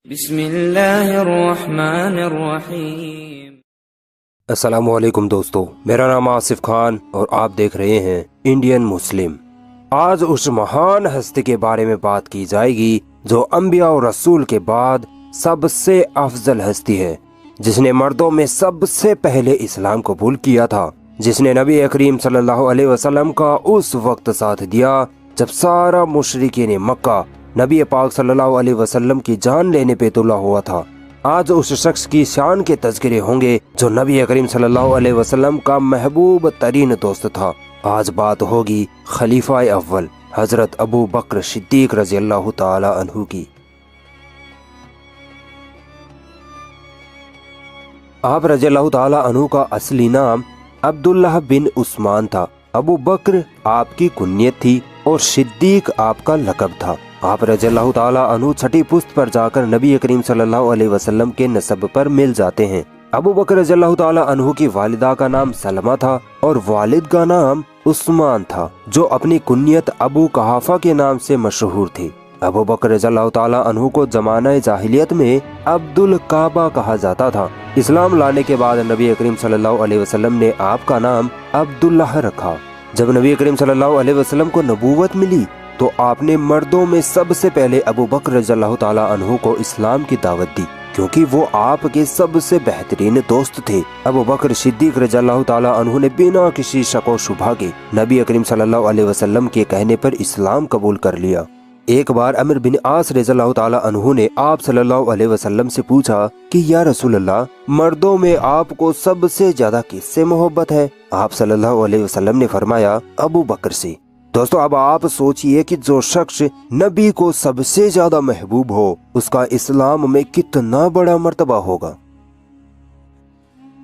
بسم اللہ الرحمن الرحیم۔ السلام علیکم دوستو، میرا نام آصف خان اور آپ دیکھ رہے ہیں انڈین مسلم۔ آج اس مہان ہستی کے بارے میں بات کی جائے گی جو انبیاء اور رسول کے بعد سب سے افضل ہستی ہے، جس نے مردوں میں سب سے پہلے اسلام قبول کیا تھا، جس نے نبی کریم صلی اللہ علیہ وسلم کا اس وقت ساتھ دیا جب سارا مشرکین مکہ نبی پاک صلی اللہ علیہ وسلم کی جان لینے پہ تلا ہوا تھا۔ آج اس شخص کی شان کے تذکرے ہوں گے جو نبی کریم صلی اللہ علیہ وسلم کا محبوب ترین دوست تھا۔ آج بات ہوگی خلیفہ اول حضرت ابو بکر صدیق رضی اللہ تعالی عنہ کی۔ آپ رضی اللہ تعالی عنہ کا اصلی نام عبداللہ بن عثمان تھا۔ ابو بکر آپ کی کنیت تھی اور صدیق آپ کا لقب تھا۔ آپ رضی اللہ تعالیٰ عنہ چھٹی پشت پر جا کر نبی کریم صلی اللہ علیہ وسلم کے نسب پر مل جاتے ہیں۔ ابو بکر رضی اللہ تعالیٰ عنہ کی والدہ کا نام سلمہ تھا اور والد کا نام عثمان تھا، جو اپنی کنیت ابو قحافہ کے نام سے مشہور تھے۔ ابو بکر رضی اللہ تعالیٰ عنہ کو زمانہ جاہلیت میں عبد الکعبہ کہا جاتا تھا۔ اسلام لانے کے بعد نبی کریم صلی اللہ علیہ وسلم نے آپ کا نام عبداللہ رکھا۔ جب نبی کریم صلی اللہ علیہ وسلم کو نبوت ملی تو آپ نے مردوں میں سب سے پہلے ابو بکر رضی اللہ تعالیٰ عنہ کو اسلام کی دعوت دی، کیونکہ وہ آپ کے سب سے بہترین دوست تھے۔ ابو بکر صدیق رضی اللہ تعالیٰ عنہ نے بنا کسی شک و شبہ کے نبی کریم صلی اللہ علیہ وسلم کے کہنے پر اسلام قبول کر لیا۔ ایک بار عمر بن عاص رضی اللہ تعالیٰ عنہ نے آپ صلی اللہ علیہ وسلم سے پوچھا کہ یا رسول اللہ، مردوں میں آپ کو سب سے زیادہ کس سے محبت ہے؟ آپ صلی اللہ علیہ وسلم نے فرمایا ابو بکر سے۔ دوستو، اب آپ سوچئے کہ جو شخص نبی کو سب سے زیادہ محبوب ہو، اس کا اسلام میں کتنا بڑا مرتبہ ہوگا۔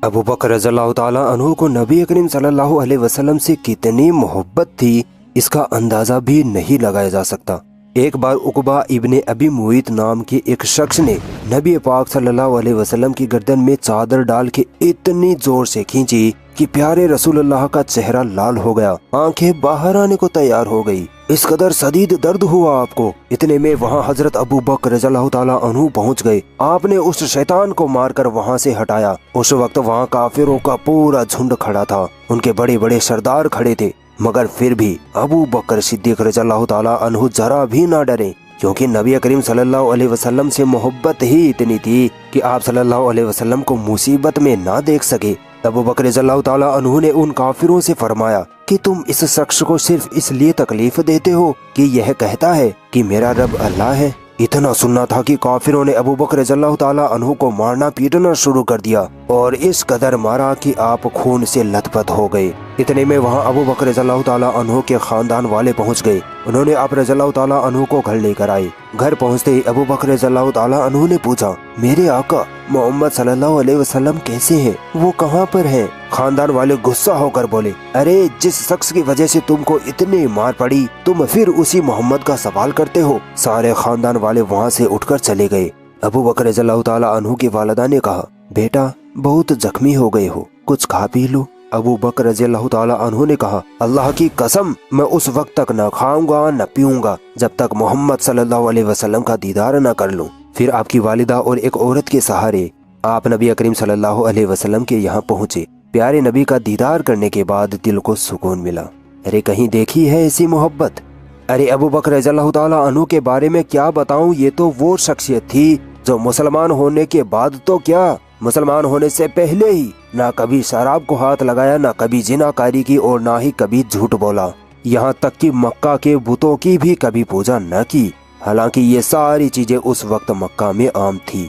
ابو بکر رضی اللہ تعالیٰ عنہ کو نبی کریم صلی اللہ علیہ وسلم سے کتنی محبت تھی، اس کا اندازہ بھی نہیں لگایا جا سکتا۔ ایک بار عقبہ ابن ابی معیط نام کے ایک شخص نے نبی پاک صلی اللہ علیہ وسلم کی گردن میں چادر ڈال کے اتنی زور سے کھینچی کہ پیارے رسول اللہ کا چہرہ لال ہو گیا، آنکھیں باہر آنے کو تیار ہو گئی، اس قدر شدید درد ہوا آپ کو۔ اتنے میں وہاں حضرت ابو بکر رضی اللہ تعالیٰ عنہ پہنچ گئے۔ آپ نے اس شیطان کو مار کر وہاں سے ہٹایا۔ اس وقت وہاں کافروں کا پورا جھنڈ کھڑا تھا، ان کے بڑے بڑے سردار کھڑے تھے، مگر پھر بھی ابو بکر صدیق رضی اللہ تعالیٰ عنہ ذرا بھی نہ ڈرے، کیونکہ نبی کریم صلی اللہ علیہ وسلم سے محبت ہی اتنی تھی کہ آپ صلی اللہ علیہ وسلم کو مصیبت میں نہ دیکھ سکے۔ ابو بکر رضی اللہ تعالیٰ عنہ نے ان کافروں سے فرمایا کہ تم اس شخص کو صرف اس لیے تکلیف دیتے ہو کہ یہ کہتا ہے کہ میرا رب اللہ ہے۔ اتنا سننا تھا کہ کافروں نے ابو بکر رضی اللہ تعالیٰ عنہ کو مارنا پیٹنا شروع کر دیا اور اس قدر مارا کہ آپ خون سے لت پت ہو گئے۔ اتنے میں وہاں ابو بکر رضی اللہ تعالیٰ عنہ کے خاندان والے پہنچ گئے۔ انہوں نے آپ رضی اللہ تعالیٰ عنہ کو گھر لے کر آئے۔ گھر پہنچتے ہی ابو بکر رضی اللہ تعالیٰ عنہ نے پوچھا، میرے آقا محمد صلی اللہ علیہ وسلم کیسے ہیں؟ وہ کہاں پر ہیں؟ خاندان والے غصہ ہو کر بولے، ارے جس شخص کی وجہ سے تم کو اتنی مار پڑی، تم پھر اسی محمد کا سوال کرتے ہو؟ سارے خاندان والے وہاں سے اٹھ کر چلے گئے۔ ابو بکر رضی اللہ تعالیٰ عنہ کی والدہ نے کہا، بیٹا بہت زخمی ہو گئے ہو، کچھ کھا پی لو۔ ابو بکر رضی اللہ تعالیٰ عنہ نے کہا، اللہ کی قسم میں اس وقت تک نہ کھاؤں گا نہ پیوں گا جب تک محمد صلی اللہ علیہ وسلم کا دیدار نہ کر لوں۔ پھر آپ کی والدہ اور ایک عورت کے سہارے آپ نبی کریم صلی اللہ علیہ وسلم کے یہاں پہنچے۔ پیارے نبی کا دیدار کرنے کے بعد دل کو سکون ملا۔ ارے کہیں دیکھی ہے ایسی محبت؟ ارے ابو بکر رضی اللہ تعالیٰ عنہ کے بارے میں کیا بتاؤں، یہ تو وہ شخصیت تھی جو مسلمان ہونے کے بعد تو کیا، مسلمان ہونے سے پہلے ہی نہ کبھی شراب کو ہاتھ لگایا، نہ کبھی زنا کاری کی اور نہ ہی کبھی جھوٹ بولا، یہاں تک کہ مکہ کے بتوں کی بھی کبھی پوجا نہ کی، حالانکہ یہ ساری چیزیں اس وقت مکہ میں عام تھی۔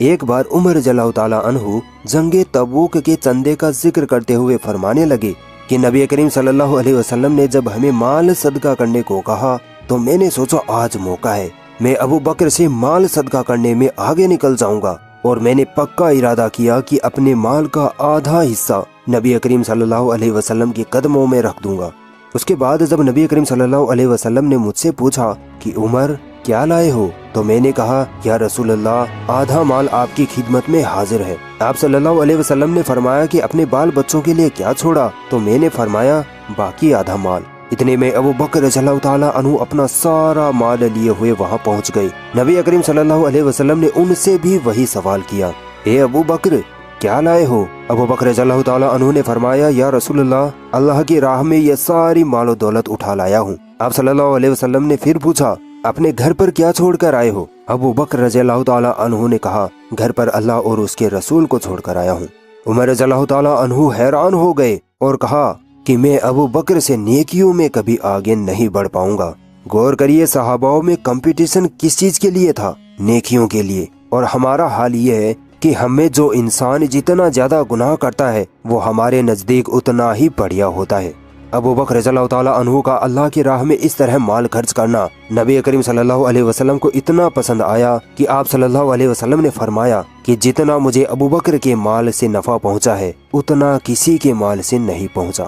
ایک بار عمر رضی اللہ تعالیٰ عنہ جنگ تبوک کے چندے کا ذکر کرتے ہوئے فرمانے لگے کہ نبی کریم صلی اللہ علیہ وسلم نے جب ہمیں مال صدقہ کرنے کو کہا تو میں نے سوچا آج موقع ہے، میں ابو بکر سے مال صدقہ کرنے میں آگے نکل جاؤں گا، اور میں نے پکا ارادہ کیا کہ اپنے مال کا آدھا حصہ نبی کریم صلی اللہ علیہ وسلم کے قدموں میں رکھ دوں گا۔ اس کے بعد جب نبی کریم صلی اللہ علیہ وسلم نے مجھ سے پوچھا کہ عمر کیا لائے ہو، تو میں نے کہا یا رسول اللہ آدھا مال آپ کی خدمت میں حاضر ہے۔ آپ صلی اللہ علیہ وسلم نے فرمایا کہ اپنے بال بچوں کے لیے کیا چھوڑا، تو میں نے فرمایا باقی آدھا مال۔ اتنے میں ابو بکر رضی اللہ تعالیٰ عنہ اپنا سارا مال لیے ہوئے وہاں پہنچ گئے۔ نبی کریم صلی اللہ علیہ وسلم نے ان سے بھی وہی سوال کیا، اے ابو بکر کیا لائے ہو؟ ابو بکر رضی اللہ تعالیٰ عنہ نے فرمایا، یا رسول اللہ، اللہ کی راہ میں یہ ساری مال و دولت اٹھا لایا ہوں۔ آپ صلی اللہ علیہ وسلم نے پھر پوچھا، اپنے گھر پر کیا چھوڑ کر آئے ہو؟ ابو بکر رضی اللہ تعالیٰ عنہ نے کہا، گھر پر اللہ اور اس کے رسول کو چھوڑ کر آیا ہوں۔ عمر رضی اللہ تعالیٰ عنہ حیران ہو گئے اور کہا کہ میں ابو بکر سے نیکیوں میں کبھی آگے نہیں بڑھ پاؤں گا۔ غور کریے، صحاباؤں میں کمپٹیشن کس چیز کے لیے تھا؟ نیکیوں کے لیے۔ اور ہمارا حال یہ ہے کہ ہمیں جو انسان جتنا زیادہ گناہ کرتا ہے وہ ہمارے نزدیک اتنا ہی بڑھیا ہوتا ہے۔ ابو بکر رضی اللہ تعالیٰ عنہ کا اللہ کی راہ میں اس طرح مال خرچ کرنا نبی کریم صلی اللہ علیہ وسلم کو اتنا پسند آیا کہ آپ صلی اللہ علیہ وسلم نے فرمایا کہ جتنا مجھے ابو بکر کے مال سے نفع پہنچا ہے اتنا کسی کے مال سے نہیں پہنچا۔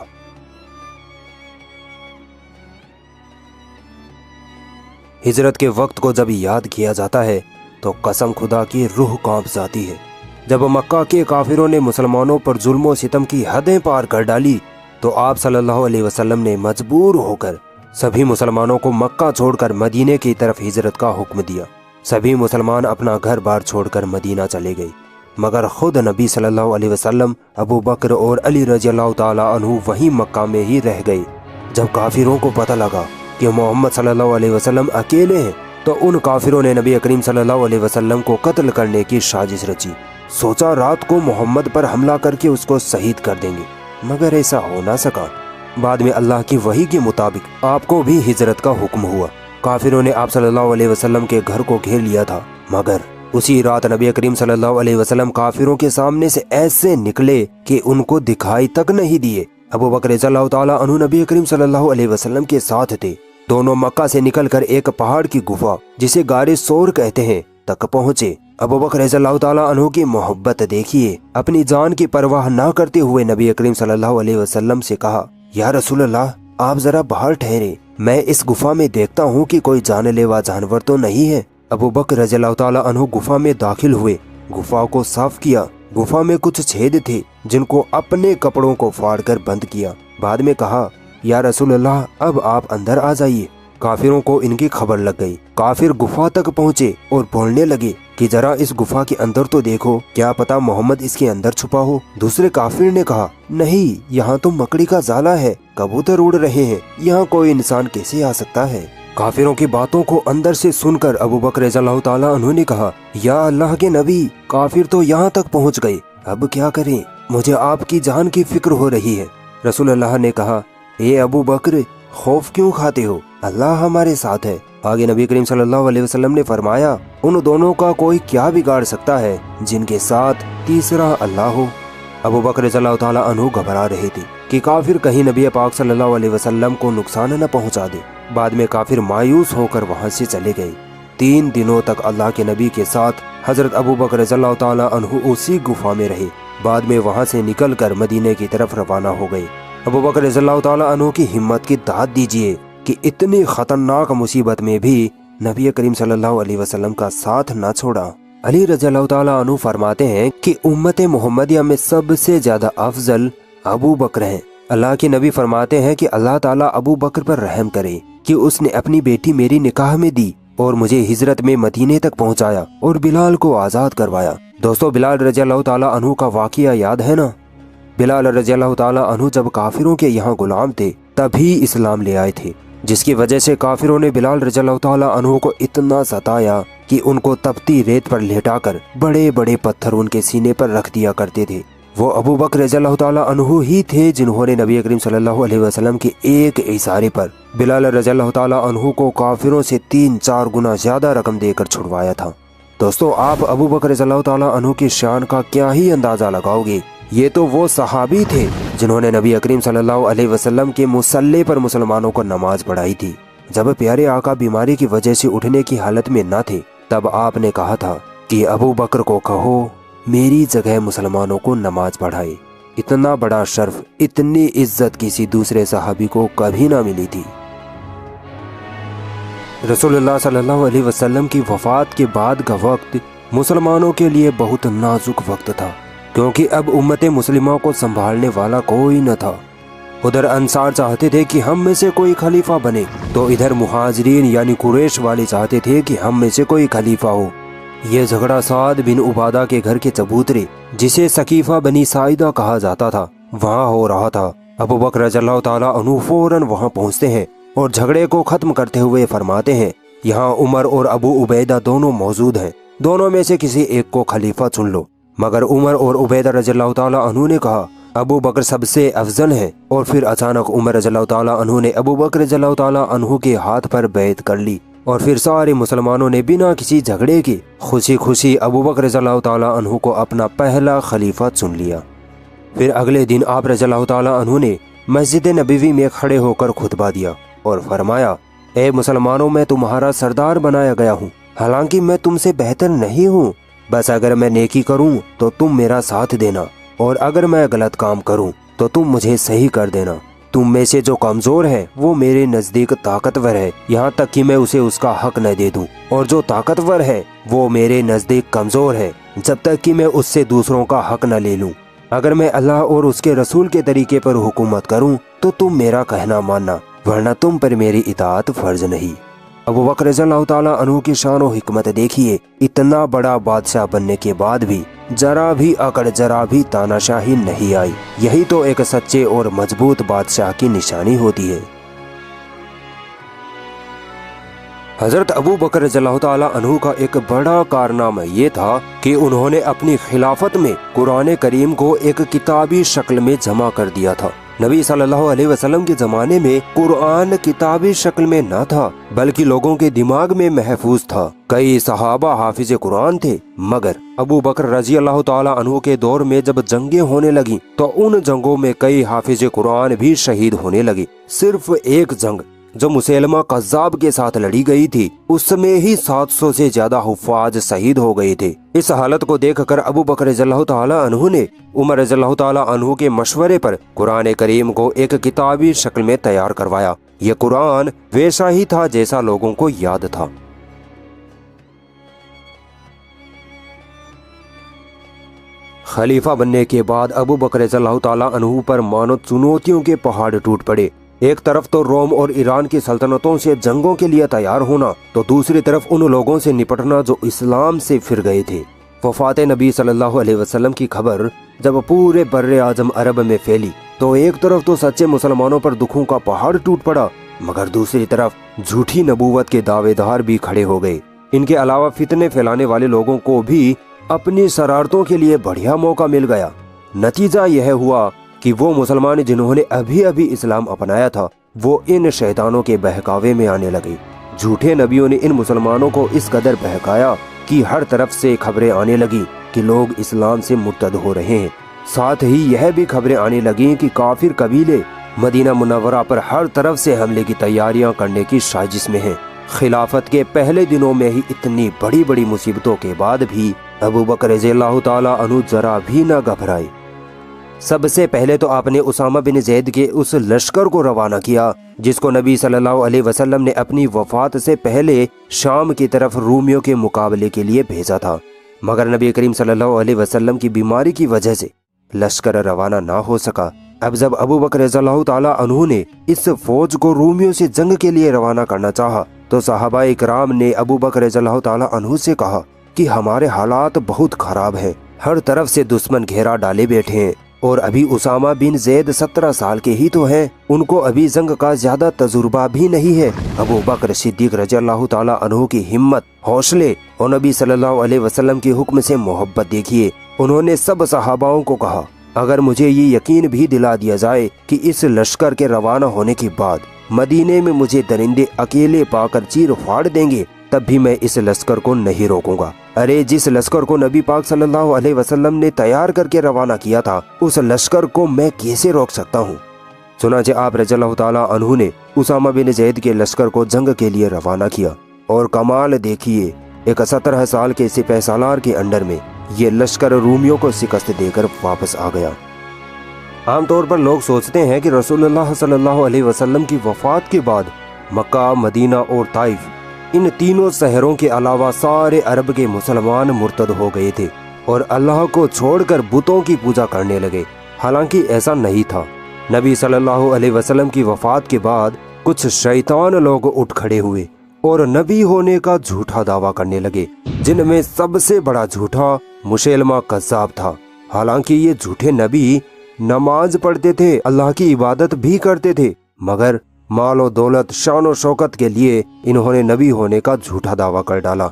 ہجرت کے وقت کو جب یاد کیا جاتا ہے تو قسم خدا کی روح کانپ جاتی ہے۔ جب مکہ کے کافروں نے مسلمانوں پر ظلم و ستم کی حدیں پار کر ڈالی تو آپ صلی اللہ علیہ وسلم نے مجبور ہو کر سبھی مسلمانوں کو مکہ چھوڑ کر مدینے کی طرف ہجرت کا حکم دیا۔ سبھی مسلمان اپنا گھر بار چھوڑ کر مدینہ چلے گئے، مگر خود نبی صلی اللہ علیہ وسلم، ابو بکر اور علی رضی اللہ تعالیٰ عنہ وہیں مکہ میں ہی رہ گئے۔ جب کافروں کو پتہ لگا کہ محمد صلی اللہ علیہ وسلم اکیلے ہیں تو ان کافروں نے نبی کریم صلی اللہ علیہ وسلم کو قتل کرنے کی سازش رچی۔ سوچا رات کو محمد پر حملہ کر کے اس کو شہید کر دیں گے، مگر ایسا ہو نہ سکا۔ بعد میں اللہ کی وحی کے مطابق آپ کو بھی ہجرت کا حکم ہوا۔ کافروں نے آپ صلی اللہ علیہ وسلم کے گھر کو گھیر لیا تھا، مگر اسی رات نبی کریم صلی اللہ علیہ وسلم کافروں کے سامنے سے ایسے نکلے کہ ان کو دکھائی تک نہیں دیے۔ ابو بکر رضی اللہ تعالیٰ عنہ نبی کریم صلی اللہ علیہ وسلم کے ساتھ تھے۔ دونوں مکہ سے نکل کر ایک پہاڑ کی گفا جسے غار ثور کہتے ہیں تک پہنچے۔ ابو بکر رضی اللہ تعالیٰ عنہ کی محبت دیکھیے، اپنی جان کی پرواہ نہ کرتے ہوئے نبی کریم صلی اللہ علیہ وسلم سے کہا، یا رسول اللہ، آپ ذرا باہر ٹھہرے، میں اس گفا میں دیکھتا ہوں کہ کوئی جان لیوا جانور تو نہیں ہے۔ ابو بکر رضی اللہ تعالیٰ عنہ گفا میں داخل ہوئے، گفا کو صاف کیا۔ گفا میں کچھ چھید تھے جن کو اپنے کپڑوں کو پھاڑ کر بند کیا۔ بعد میں کہا، یا رسول اللہ، اب آپ اندر آ جائیے۔ کافروں کو ان کی خبر لگ گئی۔ کافر گفا تک پہنچے اور بولنے لگے کہ ذرا اس گفا کے اندر تو دیکھو، کیا پتا محمد اس کے اندر چھپا ہو۔ دوسرے کافر نے کہا، نہیں، یہاں تو مکڑی کا جالہ ہے، کبوتر اڑ رہے ہیں، یہاں کوئی انسان کیسے آ سکتا ہے؟ کافروں کی باتوں کو اندر سے سن کر ابو بکر رضی اللہ تعالیٰ عنہ نے کہا، یا اللہ کے نبی، کافر تو یہاں تک پہنچ گئے، اب کیا کریں؟ مجھے آپ کی جان کی فکر ہو رہی ہے۔ رسول اللہ نے کہا، اے ابو بکر، خوف کیوں کھاتے ہو؟ اللہ ہمارے ساتھ ہے۔ آگے نبی کریم صلی اللہ علیہ وسلم نے فرمایا، ان دونوں کا کوئی کیا بگاڑ سکتا ہے جن کے ساتھ تیسرا اللہ ہو۔ ابو بکر رضی اللہ تعالیٰ عنہ گھبرا رہے تھے کہ کافر کہیں نبی پاک صلی اللہ علیہ وسلم کو نقصان نہ پہنچا دے۔ بعد میں کافر مایوس ہو کر وہاں سے چلے گئے۔ 3 دنوں تک اللہ کے نبی کے ساتھ حضرت ابو بکر رضی اللہ تعالیٰ عنہ اسی گفا میں رہے۔ بعد میں وہاں سے نکل کر مدینے کی طرف روانہ ہو گئے۔ ابو بکر رضی اللہ تعالیٰ عنہ کی ہمت کی داد دیجیے کہ اتنی خطرناک مصیبت میں بھی نبی کریم صلی اللہ علیہ وسلم کا ساتھ نہ چھوڑا۔ علی رضی اللہ تعالیٰ عنہ فرماتے ہیں کہ امت محمدیہ میں سب سے زیادہ افضل ابو بکر ہیں۔ اللہ کے نبی فرماتے ہیں کہ اللہ تعالیٰ ابو بکر پر رحم کرے کہ اس نے اپنی بیٹی میری نکاح میں دی اور مجھے ہجرت میں مدینے تک پہنچایا اور بلال کو آزاد کروایا۔ دوستو، بلال رضی اللہ تعالیٰ عنہ کا واقعہ یاد ہے نا؟ بلال رضی اللہ تعالیٰ عنہ جب کافروں کے یہاں غلام تھے تبھی اسلام لے آئے تھے، جس کی وجہ سے کافروں نے بلال رضی اللہ تعالیٰ عنہ کو اتنا ستایا کہ ان کو تپتی ریت پر لیٹا کر بڑے بڑے پتھر ان کے سینے پر رکھ دیا کرتے تھے۔ وہ ابو بکر رضی اللہ تعالیٰ عنہ ہی تھے جنہوں نے نبی کریم صلی اللہ علیہ وسلم کے ایک اشارے پر بلال رضی اللہ تعالیٰ عنہ کو کافروں سے 3-4 گنا زیادہ رقم دے کر چھڑوایا تھا۔ دوستو، آپ ابو بکر رضی اللہ تعالیٰ عنہ کی شان کا کیا ہی اندازہ لگاؤ گے۔ یہ تو وہ صحابی تھے جنہوں نے نبی کریم صلی اللہ علیہ وسلم کے مصلی پر مسلمانوں کو نماز پڑھائی تھی۔ جب پیارے آقا بیماری کی وجہ سے اٹھنے کی حالت میں نہ تھے تب آپ نے کہا تھا کہ ابو بکر کو کہو میری جگہ مسلمانوں کو نماز پڑھائے۔ اتنا بڑا شرف، اتنی عزت کسی دوسرے صحابی کو کبھی نہ ملی تھی۔ رسول اللہ صلی اللہ علیہ وسلم کی وفات کے بعد کا وقت مسلمانوں کے لیے بہت نازک وقت تھا، کیونکہ اب امت مسلمہ کو سنبھالنے والا کوئی نہ تھا۔ ادھر انصار چاہتے تھے کہ ہم میں سے کوئی خلیفہ بنے، تو ادھر مہاجرین یعنی قریش والے چاہتے تھے کہ ہم میں سے کوئی خلیفہ ہو۔ یہ جھگڑا سعد بن عبادہ کے گھر کے چبوترے، جسے سقیفہ بنی ساعدہ کہا جاتا تھا، وہاں ہو رہا تھا۔ ابو بکر رضی اللہ تعالیٰ عنہ فوراً وہاں پہنچتے ہیں اور جھگڑے کو ختم کرتے ہوئے فرماتے ہیں، یہاں عمر اور ابو عبیدہ دونوں موجود ہیں، دونوں میں سے کسی ایک کو خلیفہ چن لو۔ مگر عمر اور عبیدہ رضی اللہ تعالیٰ عنہ نے کہا ابو بکر سب سے افضل ہے، اور پھر اچانک عمر رضی اللہ تعالیٰ عنہ نے ابو بکر رضی اللہ تعالیٰ عنہ کے ہاتھ پر بیعت کر لی، اور پھر سارے مسلمانوں نے بنا کسی جھگڑے کے خوشی خوشی ابو بکر رضی اللہ تعالیٰ عنہ کو اپنا پہلا خلیفہ چن لیا۔ پھر اگلے دن آپ رضی اللہ تعالیٰ عنہ نے مسجد نبوی میں کھڑے ہو کر خطبہ دیا اور فرمایا، اے مسلمانوں، میں تمہارا سردار بنایا گیا ہوں، حالانکہ میں تم سے بہتر نہیں ہوں، بس اگر میں نیکی کروں تو تم میرا ساتھ دینا، اور اگر میں غلط کام کروں تو تم مجھے صحیح کر دینا۔ تم میں سے جو کمزور ہے وہ میرے نزدیک طاقتور ہے، یہاں تک کہ میں اسے اس کا حق نہ دے دوں، اور جو طاقتور ہے وہ میرے نزدیک کمزور ہے جب تک کہ میں اس سے دوسروں کا حق نہ لے لوں۔ اگر میں اللہ اور اس کے رسول کے طریقے پر حکومت کروں تو تم میرا کہنا ماننا، ورنہ تم پر میری اطاعت فرض نہیں۔ ابو بکر رضی اللہ تعالیٰ عنہ کی شان و حکمت دیکھیے، اتنا بڑا بادشاہ بننے کے بعد بھی ذرا بھی اکڑ، ذرا بھی تاناشاہی نہیں آئی۔ یہی تو ایک سچے اور مضبوط بادشاہ کی نشانی ہوتی ہے۔ حضرت ابو بکر رضی اللہ تعالیٰ عنہ کا ایک بڑا کارنامہ یہ تھا کہ انہوں نے اپنی خلافت میں قرآن کریم کو ایک کتابی شکل میں جمع کر دیا تھا۔ نبی صلی اللہ علیہ وسلم کے زمانے میں قرآن کتابی شکل میں نہ تھا، بلکہ لوگوں کے دماغ میں محفوظ تھا۔ کئی صحابہ حافظ قرآن تھے، مگر ابو بکر رضی اللہ تعالیٰ عنہ کے دور میں جب جنگیں ہونے لگیں تو ان جنگوں میں کئی حافظ قرآن بھی شہید ہونے لگے۔ صرف ایک جنگ جو مسیلمہ قذاب کے ساتھ لڑی گئی تھی، اس میں ہی 700 سے زیادہ حفاظ شہید ہو گئے تھے۔ اس حالت کو دیکھ کر ابو بکر رضی اللہ تعالیٰ عنہ نے عمر رضی اللہ تعالیٰ عنہ کے مشورے پر قرآن کریم کو ایک کتابی شکل میں تیار کروایا۔ یہ قرآن ویسا ہی تھا جیسا لوگوں کو یاد تھا۔ خلیفہ بننے کے بعد ابو بکر رضی اللہ تعالیٰ عنہ پر مانو چنوتیوں کے پہاڑ ٹوٹ پڑے۔ ایک طرف تو روم اور ایران کی سلطنتوں سے جنگوں کے لیے تیار ہونا، تو دوسری طرف ان لوگوں سے نپٹنا جو اسلام سے پھر گئے تھے۔ وفات نبی صلی اللہ علیہ وسلم کی خبر جب پورے بر اعظم عرب میں پھیلی تو ایک طرف تو سچے مسلمانوں پر دکھوں کا پہاڑ ٹوٹ پڑا، مگر دوسری طرف جھوٹی نبوت کے دعوے دار بھی کھڑے ہو گئے۔ ان کے علاوہ فتنے پھیلانے والے لوگوں کو بھی اپنی شرارتوں کے لیے بڑھیا موقع مل گیا۔ نتیجہ یہ ہوا کہ وہ مسلمان جنہوں نے ابھی ابھی اسلام اپنایا تھا، وہ ان شیطانوں کے بہکاوے میں آنے لگے۔ جھوٹے نبیوں نے ان مسلمانوں کو اس قدر بہکایا کہ ہر طرف سے خبریں آنے لگیں کہ لوگ اسلام سے مرتد ہو رہے ہیں۔ ساتھ ہی یہ بھی خبریں آنے لگیں کہ کافر قبیلے مدینہ منورہ پر ہر طرف سے حملے کی تیاریاں کرنے کی سازش میں ہیں۔ خلافت کے پہلے دنوں میں ہی اتنی بڑی بڑی مصیبتوں کے بعد بھی ابو بکر رضی اللہ تعالیٰ عنہ ذرا بھی نہ گھبرائے۔ سب سے پہلے تو آپ نے اسامہ بن زید کے اس لشکر کو روانہ کیا جس کو نبی صلی اللہ علیہ وسلم نے اپنی وفات سے پہلے شام کی طرف رومیوں کے مقابلے کے لیے بھیجا تھا، مگر نبی کریم صلی اللہ علیہ وسلم کی بیماری کی وجہ سے لشکر روانہ نہ ہو سکا۔ اب جب ابو بکر رضی اللہ تعالیٰ عنہ نے اس فوج کو رومیوں سے جنگ کے لیے روانہ کرنا چاہا تو صحابہ کرام نے ابو بکر رضی اللہ تعالیٰ عنہ سے کہا کہ ہمارے حالات بہت خراب ہیں، ہر طرف سے دشمن گھیرا ڈالے بیٹھے ہیں، اور ابھی اسامہ بن زید 17 سال کے ہی تو ہیں، ان کو ابھی جنگ کا زیادہ تجربہ بھی نہیں ہے۔ ابو بکر صدیق رضی اللہ تعالیٰ عنہ کی ہمت، حوصلے اور نبی صلی اللہ علیہ وسلم کے حکم سے محبت دیکھیے۔ انہوں نے سب صحاباؤں کو کہا، اگر مجھے یہ یقین بھی دلا دیا جائے کہ اس لشکر کے روانہ ہونے کے بعد مدینے میں مجھے درندے اکیلے پا کر چیر پھاڑ دیں گے، تب بھی میں اس لشکر کو نہیں روکوں گا۔ ارے جس لشکر کو نبی پاک صلی اللہ علیہ وسلم نے تیار کر کے روانہ کیا تھا، اس لشکر کو میں کیسے روک سکتا ہوں؟ چنانچہ آپ رضی اللہ تعالیٰ عنہ نے اسامہ بن زید کے لشکر کو جنگ کے لیے روانہ کیا، اور کمال دیکھیے، ایک 17 سال کے سپہ سالار کے انڈر میں یہ لشکر رومیوں کو شکست دے کر واپس آ گیا۔ عام طور پر لوگ سوچتے ہیں کہ رسول اللہ صلی اللہ علیہ وسلم کی وفات کے بعد مکہ، مدینہ اور طائف، ان تینوں شہروں کے علاوہ سارے عرب کے مسلمان مرتد ہو گئے تھے اور اللہ کو چھوڑ کر بتوں کی پوجا کرنے لگے۔ حالانکہ ایسا نہیں تھا۔ نبی صلی اللہ علیہ وسلم کی وفات کے بعد کچھ شیطان لوگ اٹھ کھڑے ہوئے اور نبی ہونے کا جھوٹا دعویٰ کرنے لگے، جن میں سب سے بڑا جھوٹا مسیلمہ کذاب تھا۔ حالانکہ یہ جھوٹے نبی نماز پڑھتے تھے، اللہ کی عبادت بھی کرتے تھے، مگر مال و دولت، شان و شوکت کے لیے انہوں نے نبی ہونے کا جھوٹا دعویٰ کر ڈالا۔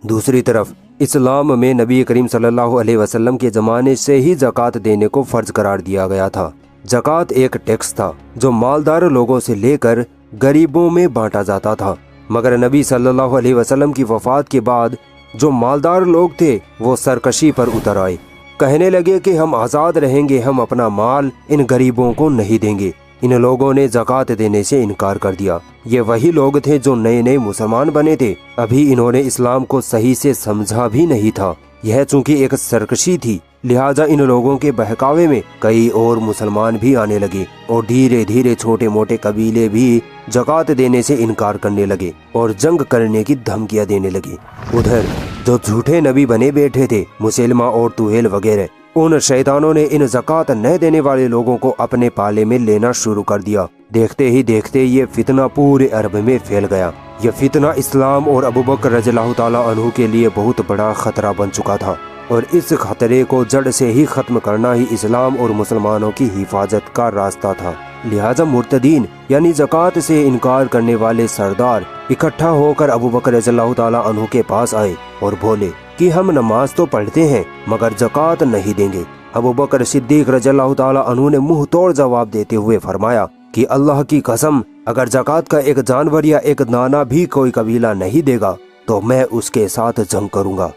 دوسری طرف اسلام میں نبی کریم صلی اللہ علیہ وسلم کے زمانے سے ہی زکوٰۃ دینے کو فرض قرار دیا گیا تھا۔ زکوٰۃ ایک ٹیکس تھا جو مالدار لوگوں سے لے کر غریبوں میں بانٹا جاتا تھا، مگر نبی صلی اللہ علیہ وسلم کی وفات کے بعد جو مالدار لوگ تھے وہ سرکشی پر اتر آئے، کہنے لگے کہ ہم آزاد رہیں گے، ہم اپنا مال ان غریبوں کو نہیں دیں گے۔ ان لوگوں نے زکوٰۃ دینے سے انکار کر دیا۔ یہ وہی لوگ تھے جو نئے نئے مسلمان بنے تھے، ابھی انہوں نے اسلام کو صحیح سے سمجھا بھی نہیں تھا۔ یہ چونکہ ایک سرکشی تھی، لہٰذا ان لوگوں کے بہکاوے میں کئی اور مسلمان بھی آنے لگے اور دھیرے دھیرے چھوٹے موٹے قبیلے بھی زکوٰۃ دینے سے انکار کرنے لگے اور جنگ کرنے کی دھمکیاں دینے لگے۔ ادھر جو جھوٹے نبی بنے بیٹھے تھے، مسیلمہ اور طویل وغیرہ، ان شیطانوں نے ان زکوٰۃ نہ دینے والے لوگوں کو اپنے پالے میں لینا شروع کر دیا۔ دیکھتے ہی دیکھتے یہ فتنہ پورے عرب میں پھیل گیا۔ یہ فتنہ اسلام اور ابوبکر رضی اللہ تعالیٰ عنہ کے لیے بہت بڑا خطرہ بن چکا تھا، اور اس خطرے کو جڑ سے ہی ختم کرنا ہی اسلام اور مسلمانوں کی حفاظت کا راستہ تھا۔ لہٰذا مرتدین یعنی زکوٰۃ سے انکار کرنے والے سردار اکٹھا ہو کر ابوبکر رضی اللہ تعالیٰ عنہ کے پاس آئے اور بولے کہ ہم نماز تو پڑھتے ہیں مگر زکوٰۃ نہیں دیں گے۔ ابوبکر صدیق رضی اللہ تعالیٰ عنہ نے منہ توڑ جواب دیتے ہوئے فرمایا کہ اللہ کی قسم، اگر زکوٰۃ کا ایک جانور یا ایک دانہ بھی کوئی قبیلہ نہیں دے گا تو میں اس کے ساتھ جنگ کروں گا۔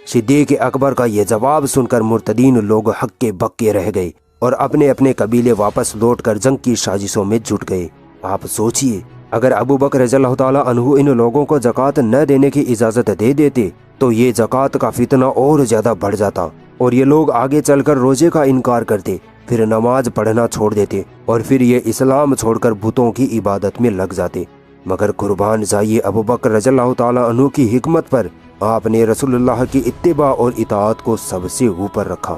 صدیق اکبر کا یہ جواب سن کر مرتدین لوگ ہکے بکے رہ گئے اور اپنے اپنے قبیلے واپس لوٹ کر جنگ کی سازشوں میں جٹ گئے۔ آپ سوچئے، اگر ابوبکر رضی اللہ تعالیٰ عنہ ان لوگوں کو زکوٰۃ نہ دینے کی اجازت دے دیتے تو یہ زکوٰۃ کا فتنہ اور زیادہ بڑھ جاتا اور یہ لوگ آگے چل کر روزے کا انکار کرتے، پھر نماز پڑھنا چھوڑ دیتے اور پھر یہ اسلام چھوڑ کر بتوں کی عبادت میں لگ جاتے۔ مگر قربان جائیے ابوبکر رضی اللہ تعالیٰ عنہ کی حکمت پر، آپ نے رسول اللہ کی اتباع اور اطاعت کو سب سے اوپر رکھا۔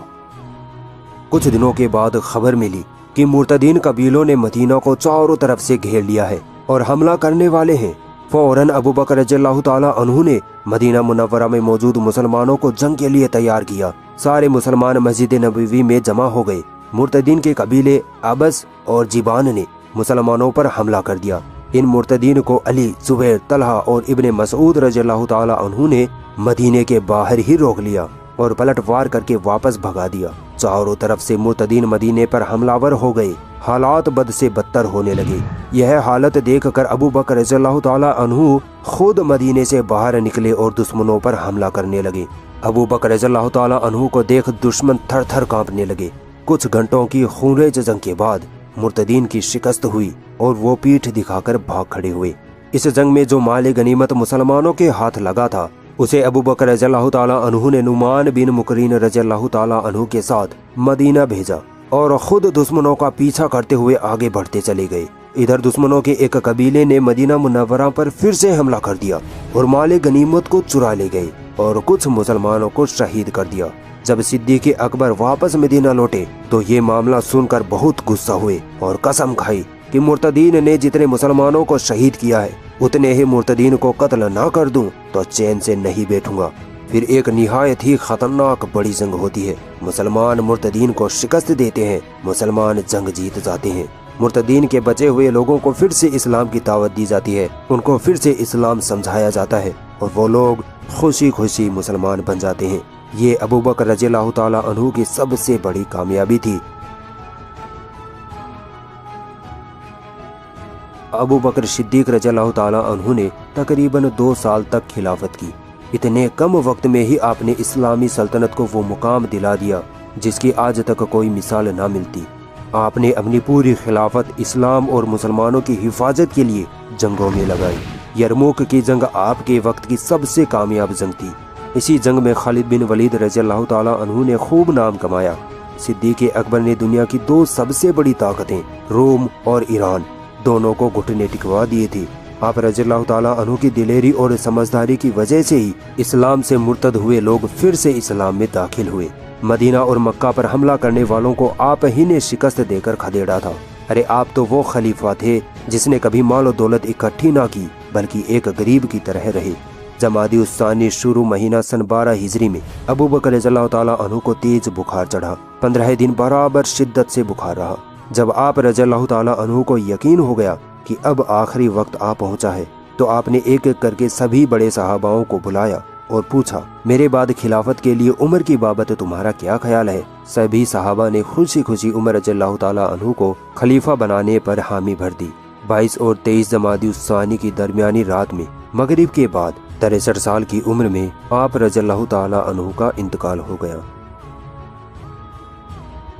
کچھ دنوں کے بعد خبر ملی کہ مرتدین قبیلوں نے مدینہ کو چاروں طرف سے گھیر لیا ہے اور حملہ کرنے والے ہیں۔ فوراً ابوبکر رضی اللہ تعالیٰ عنہ نے مدینہ منورہ میں موجود مسلمانوں کو جنگ کے لیے تیار کیا۔ سارے مسلمان مسجد نبوی میں جمع ہو گئے۔ مرتدین کے قبیلے ابس اور جبان نے مسلمانوں پر حملہ کر دیا۔ ان مرتدین کو علی، زبیر، طلحہ اور ابن مسعود رضی اللہ تعالیٰ عنہ نے مدینے کے باہر ہی روک لیا اور پلٹ وار کر کے واپس بھگا دیا۔ چاروں طرف سے مرتدین مدینے پر حملہ ور ہو گئے۔ حالات بد سے بدتر ہونے لگے۔ یہ حالت دیکھ کر ابوبکر رضی اللہ تعالیٰ عنہ خود مدینے سے باہر نکلے اور دشمنوں پر حملہ کرنے لگے۔ ابوبکر رضی اللہ تعالیٰ عنہ کو دیکھ دشمن تھر تھر کانپنے لگے۔ کچھ گھنٹوں کی خونریز جنگ کے بعد مرتدین کی شکست ہوئی اور وہ پیٹھ دکھا کر بھاگ کھڑے ہوئے۔ اس جنگ میں جو مال غنیمت مسلمانوں کے ہاتھ لگا تھا اسے ابوبکر رضی اللہ تعالیٰ عنہ نے نعمان بن مقرین رضی اللہ تعالیٰ عنہ کے ساتھ مدینہ بھیجا اور خود دشمنوں کا پیچھا کرتے ہوئے آگے بڑھتے چلے گئے۔ ادھر دشمنوں کے ایک قبیلے نے مدینہ منورہ پر پھر سے حملہ کر دیا اور مال غنیمت کو چرا لے گئے اور کچھ مسلمانوں کو شہید کر دیا۔ جب صدیق اکبر واپس مدینہ لوٹے تو یہ معاملہ سن کر بہت غصہ ہوئے اور قسم کھائی کہ مرتدین نے جتنے مسلمانوں کو شہید کیا ہے اتنے ہی مرتدین کو قتل نہ کر دوں تو چین سے نہیں بیٹھوں گا۔ پھر ایک نہایت ہی خطرناک بڑی جنگ ہوتی ہے۔ مسلمان مرتدین کو شکست دیتے ہیں، مسلمان جنگ جیت جاتے ہیں۔ مرتدین کے بچے ہوئے لوگوں کو پھر سے اسلام کی دعوت دی جاتی ہے، ان کو پھر سے اسلام سمجھایا جاتا ہے اور وہ لوگ خوشی خوشی مسلمان بن جاتے ہیں۔ یہ ابوبکر رضی اللہ تعالیٰ عنہ کی سب سے بڑی کامیابی تھی۔ ابوبکر صدیق رضی اللہ تعالیٰ عنہ نے تقریباً 2 سال تک خلافت کی۔ اتنے کم وقت میں ہی آپ نے اسلامی سلطنت کو وہ مقام دلا دیا جس کی آج تک کوئی مثال نہ ملتی۔ آپ نے اپنی پوری خلافت اسلام اور مسلمانوں کی حفاظت کے لیے جنگوں میں لگائی۔ یرموک کی جنگ آپ کے وقت کی سب سے کامیاب جنگ تھی۔ اسی جنگ میں خالد بن ولید رضی اللہ تعالیٰ عنہ نے خوب نام کمایا۔ صدیق اکبر نے دنیا کی 2 سب سے بڑی طاقتیں روم اور ایران دونوں کو گھٹنے ٹکوا دیے تھے۔ آپ رضی اللہ تعالیٰ عنہ کی دلیری اور سمجھداری کی وجہ سے ہی اسلام سے مرتد ہوئے لوگ پھر سے اسلام میں داخل ہوئے۔ مدینہ اور مکہ پر حملہ کرنے والوں کو آپ ہی نے شکست دے کر کھدیڑا تھا۔ ارے آپ تو وہ خلیفہ تھے جس نے کبھی مال و دولت اکٹھی نہ کی بلکہ ایک غریب کی طرح رہے۔ جمادی الثانی شروع مہینہ سن 12 ہجری میں ابو بکر رضی اللہ تعالیٰ عنہ کو تیز بخار چڑھا۔ 15 دن برابر شدت سے بخار رہا۔ جب آپ رضی اللہ تعالیٰ عنہ کو یقین ہو گیا کہ اب آخری وقت آ پہنچا ہے تو آپ نے ایک ایک کر کے سبھی بڑے صحاباؤں کو بلایا اور پوچھا، میرے بعد خلافت کے لیے عمر کی بابت تمہارا کیا خیال ہے؟ سبھی صحابہ نے خوشی خوشی عمر رضی اللہ تعالیٰ عنہ کو خلیفہ بنانے پر حامی بھر دی۔ 22 اور 23 جمادی الثانی کی درمیانی رات میں مغرب کے بعد 63 سال کی عمر میں آپ رضی اللہ تعالیٰ عنہ کا انتقال ہو گیا۔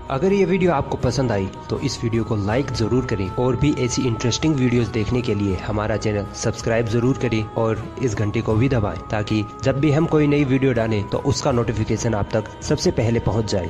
اگر یہ ویڈیو آپ کو پسند آئی تو اس ویڈیو کو لائک ضرور کریں، اور بھی ایسی انٹرسٹنگ ویڈیوز دیکھنے کے لیے ہمارا چینل سبسکرائب ضرور کریں اور اس گھنٹی کو بھی دبائیں تاکہ جب بھی ہم کوئی نئی ویڈیو ڈالیں تو اس کا نوٹیفیکیشن آپ تک سب سے پہلے پہنچ جائے۔